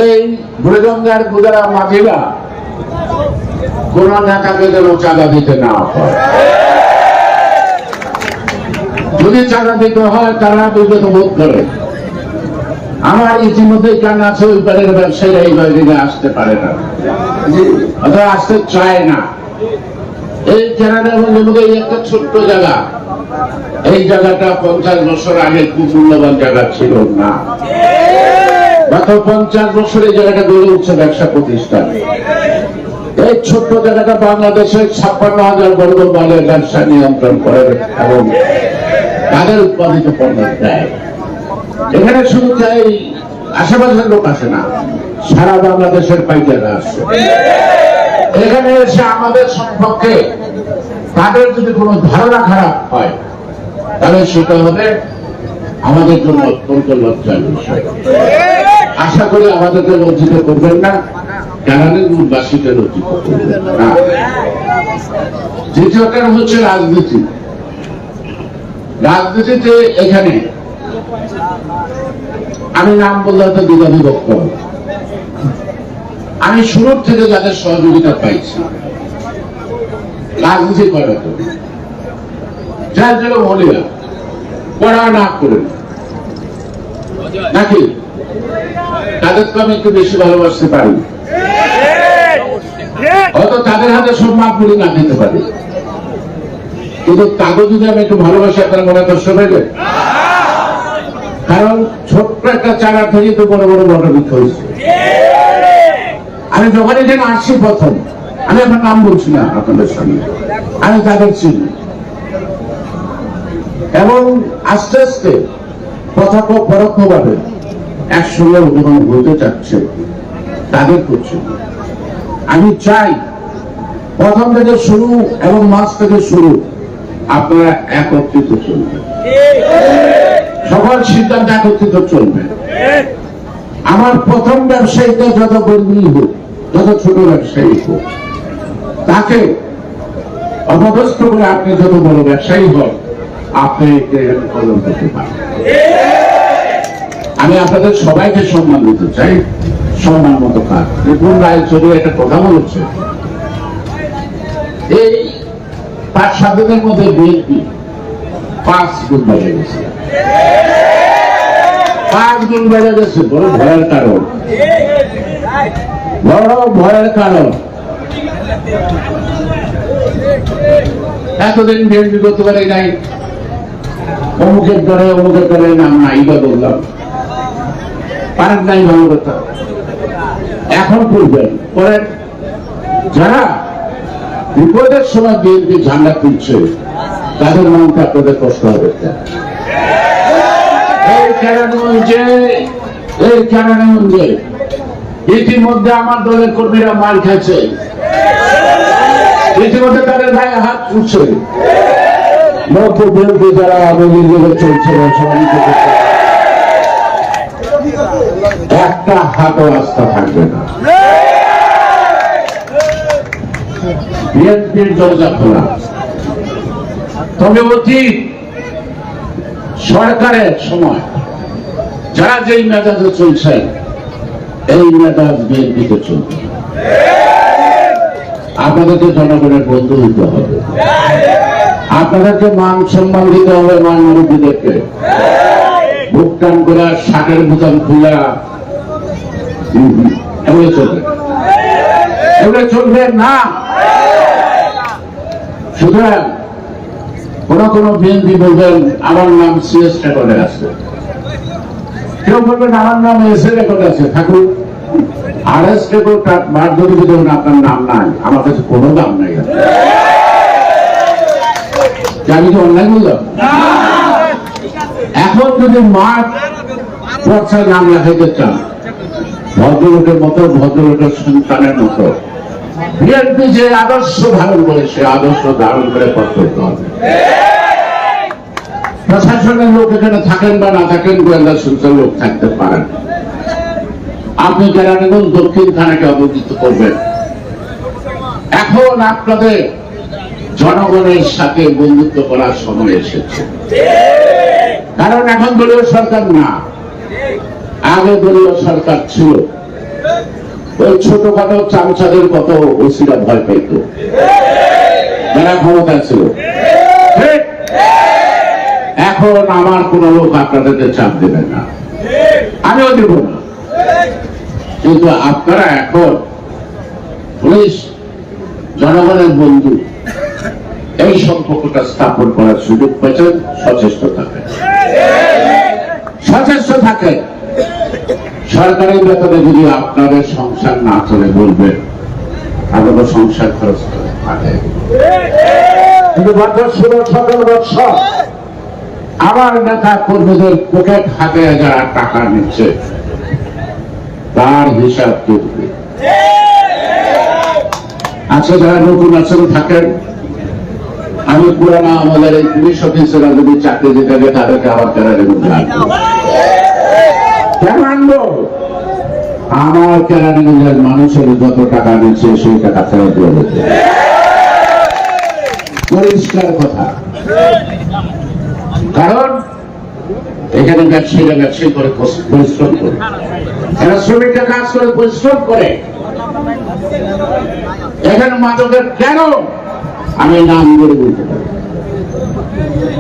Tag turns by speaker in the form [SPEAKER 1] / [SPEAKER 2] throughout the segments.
[SPEAKER 1] এই বুড়িগঙ্গার গুজারা মাঝিরা কোন নেতাকে যেন চাঁদা দিতে না হয়। যদি চাঁদা দিতে হয় তারা বিগত বোধ করে। আমার ইতিমধ্যে কান আছে ওই পারের ব্যবসায়ীরা এই দিনে আসতে পারে না, অথবা আসতে চায় না। এই কেনাডা বন্ধুকে একটা ছোট্ট জায়গা, এই জায়গাটা 50 বছর আগে খুব মূল্যবান জায়গা ছিল না। গত 50 বছর এই জায়গাটা গড়ে উঠছে ব্যবসা প্রতিষ্ঠান। এই ছোট্ট জায়গাটা বাংলাদেশের 56,000 বর্গ মাইলের ব্যবসা নিয়ন্ত্রণ করে এবং তাদের উৎপাদিত পণ্য দেয়। এখানে শুধু চাই আশেপাশের লোক আসে না, সারা বাংলাদেশের পাইকাররা আসে। এখানে এসে আমাদের সম্পর্কে তাদের যদি কোনো ধারণা খারাপ হয় তাহলে সেটা হবে আমাদের জন্য অত্যন্ত লজ্জার বিষয়। আশা করি আমাদেরকে লজ্জিত করবেন না, কেরানীগঞ্জবাসীকে লজ্জিত করবেন না। দ্বিতীয়টা হচ্ছে রাজনীতি। রাজনীতিতে এখানে আমি নাম বললে হয়তো দ্বিধাবিভক্ত। আমি শুরুর থেকে যাদের সহযোগিতা পাইছি রাজনীতি করে তো যার জন্য মহিলা পড়া না করে নাকি তাদের তো আমি একটু বেশি ভালোবাসতে পারি, হয়তো তাদের হাতে সব মাপগুলি না দিতে পারি, কিন্তু তাদের যদি আমি একটু ভালোবাসি আপনার মনে কষ্ট পেবে। কারণ ছোট্ট একটা চারা থেকে তো বড় বড় বটবৃক্ষ হয়েছে। আমি যখন এখানে আসছি প্রথম, আমি আপনার নাম বলছি না আপনাদের সঙ্গে, আমি তাদের চিনি এবং আস্তে আস্তে পরোক্ষ ভাবে একসঙ্গে যখন বলতে চাচ্ছে তাদের করছে। আমি চাই প্রথম থেকে শুরু এবং মাঝ থেকে শুরু আপনারা একত্রিত চলবেন, সকল সিদ্ধান্ত একত্রিত চলবে। আমার প্রথম ব্যবসায়ীতে যত গরিবই হোক, যত ছোট ব্যবসায়ী হোক, তাকে অপদস্থ করে আপনি যত বড় ব্যবসায়ী হন আপনি কলম করতে পারেন। আমি আপনাদের সবাইকে সম্মান দিতে চাই, সম্মান মতো কাজ। দেখুন রায়চৌধুরী একটা কথা বলেছে, এই 5-7 দিনের মধ্যে বিএনপি 5 গুণ বেড়ে গেছে। 5 গুণ বেড়ে গেছে। বড় ভয়ের কারণ, বড় ভয়ের কারণ। এতদিন বিএনপি করতে পারে নাই, অমুকের দরে নাম নাই বা বললাম পারেন নাই, ভালো কথা। এখন করবেন, পরে যারা বিপদের সময় বিএনপি ঝান্ডা তুলছে তাদের নামটা আপনাদের কষ্ট হবে। এই কেরানীগঞ্জে ইতিমধ্যে আমার দলের কর্মীরা মার খাচ্ছে, ইতিমধ্যে তাদের গায়ে হাত উঠছে। বিরোধী যারা আবেদন চলছে একটা হাতও রাস্তা থাকবে না। বিএনপির দরজা খোলা। তবে অতীত সরকারের সময় যারা যেই মেজাজে চলছেন এই মেজাজ বিএনপিতে চলবে। আপনাদেরকে জনগণের বন্ধু হইতে হবে, আপনাদেরকে মান সম্মান দিতে হবে, মান মুরব্বীদেরকে। ভুগটান করে 60-এর বোতাম খুলে এগুলো চলবে, এগুলো চলবে না। সুতরাং কোন বিএনপি বলবেন আমার নাম সিএস রেকর্ডে আছে, কেউ বলবেন আমার নাম এসএ রেকর্ডে আছে, থাকুন। আরএস রেকর্ড মার যদি বলবেন আপনার নাম নাই, আমার কাছে কোনো দাম নাই। আমি কি অন্যায় বললাম? এখন যদি মাঠ পর্চায় নাম লেখাইতে চান, ভদ্রলোকের মতো, ভদ্রলোকের সন্তানের মতো বিএনপি যে আদর্শ ধারণ করে সে আদর্শ ধারণ করে পথ করতে হবে। প্রশাসনের লোক এখানে থাকেন বা না থাকেন, গোয়েন্দা সংস্থার লোক থাকতে পারেন, আপনি কেরানীগঞ্জ দক্ষিণ থানাকে অবহিত করবেন। এখন আপনাদের জনগণের সাথে বন্ধুত্ব করার সময় এসেছে। কারণ এখন দলীয় সরকার না, আগে দলীয় সরকার ছিল, ওই ছোটখাটো চামচাদের কত ওসিরা ভয় পেত যারা ক্ষমতা ছিল। এখন আমার কোন লোক আপনাদেরকে চাপ দেবেন না, আমিও দেব না, কিন্তু আপনারা এখন পুলিশ জনগণের বন্ধু, এই সম্পর্কটা স্থাপন করার সুযোগ পেয়েছেন। সচেষ্ট থাকেন, সচেষ্ট থাকেন। সরকারি বেতনে যদি আপনাদের সংসার না চলে বলবেন, তাহলে সংসার খরচ করে থাকে। কিন্তু গত 16-17 বছর আমার নেতা কর্মীদের পকেট হাতে যারা টাকা নিচ্ছে তার হিসাব করবে। আজকে যারা নতুন আছেন থাকেন, আমি পুরানা আমাদের এই পুলিশ অফিসাররা যদি চাকরি দিতে হবে তাদেরকে আবার কেরানি কেন আনবো? আমার কেরানীগঞ্জের মানুষের যত টাকা নিচ্ছে সেই টাকা ফেরত দিয়ে দিতে, পরিষ্কার কথা। কারণ এখানে ব্যবসায়ীরা ব্যবসায়ী করে পরিশ্রম করে, এরা শ্রমিকরা কাজ করে পরিশ্রম করে। এখানে মাদকের কেন আমি নাম করে বলতে পারি,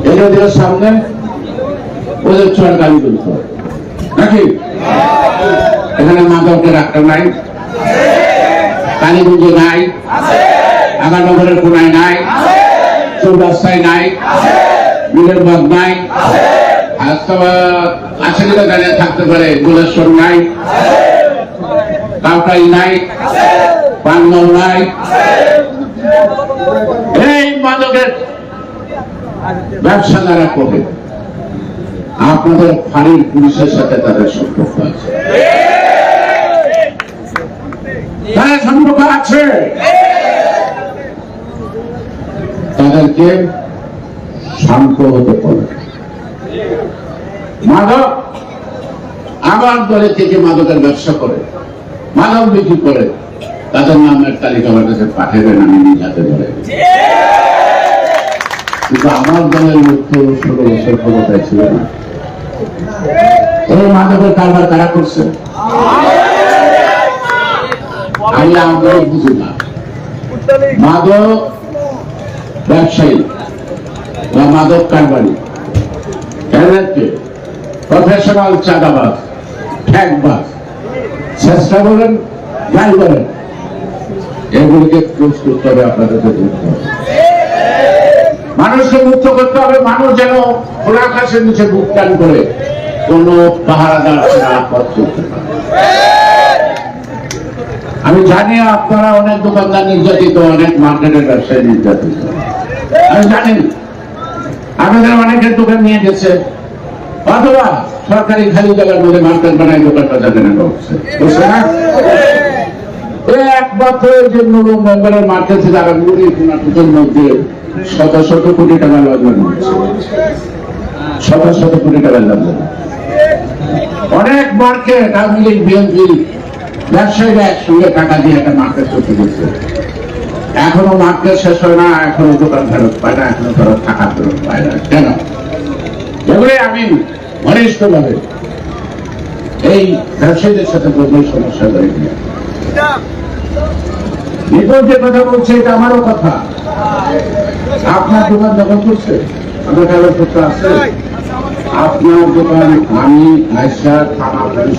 [SPEAKER 1] এদের সামনে ওদের চোর গালি বলতে হবে নাকি? এখানে মাদকের একটা নাই, কালীগঞ্জে নাই, আগানগরের কোনায় নাই, চৌরাস্তায় নাই, বিলেরবাগ নাই, আশাদিকা দাঁড়িয়ে থাকতে পারে, গোলেশ্বর নাই, কাউটাই নাই, পানমল নাই। এই মাদকের ব্যবসা যারা করে আপনাদের ফাঁড়ির পুলিশের সাথে তাদের সম্পর্ক আছে, তাদের সম্পর্ক আছে। তাদেরকে শান্ত হতে পারে। মাদক আমার দলে থেকে মাদকের ব্যবসা করে, মাদক বিক্রি করে, তাদের নামের তালিকা আমার কাছে পাঠাবেন, আমি নিজ হাতে ধরে। কিন্তু আমার দলের লোক তো 16 বছর ক্ষমতায় ছিল না। এই মাদকের কারবার কারা করছে আমি আমাদের বুঝি না। মাদক ব্যবসায়ী বা মাদক কারবারি, এদেরকে প্রফেশনাল চাঁদাবাজ, ঠ্যাকবাজ, চেষ্টা বলেন, যাই বলেন, এগুলিকে ক্লোজ করতে হবে, আপনাদেরকে করতে হবে, মানুষকে মুক্ত করতে হবে। মানুষ যেন খোলা আকাশের নিচে বুক টান করে কোন পাহারাদার ছাড়া পথ চলতে পারে। আমি জানি আপনারা অনেক দোকানদার নির্যাতিত, অনেক মার্কেটের ব্যবসায়ী নির্যাতিত, আমি জানি। আমাদের অনেকের দোকান নিয়ে গেছে, অথবা সরকারি খালি জায়গার মধ্যে মার্কেট বানায় দোকান বাজার কেনা করছে, বুঝছে না? এক বছরের জন্য মেম্বারের মার্কেট থেকে আগামী নাটকের মধ্যে শত শত কোটি টাকা লাভবান হচ্ছে, শত শত কোটি টাকা লাভবান। অনেক মার্কেট আওয়ামী লীগ বিএনপি ব্যবসায়ীরা একসঙ্গে টাকা দিয়ে একটা মার্কেট করতে গেছে, এখনো মার্কেট শেষ হয় না, এখনো দোকান ফেরত পায় না, এখনো তারা টাকা ফেরত পায় না। কেন? এগুলো আমি ঘনিষ্ঠ ভাবে এই ব্যবসায়ীদের সাথে গভীর সমস্যা ধরে নিয়ে নিকট যে কথা বলছে এটা আমারও কথা। আপনার দোকান দখল করছে, আমার কাগজপত্র আছে, আপনার দোকান আমি আয়সা থানা পুলিশ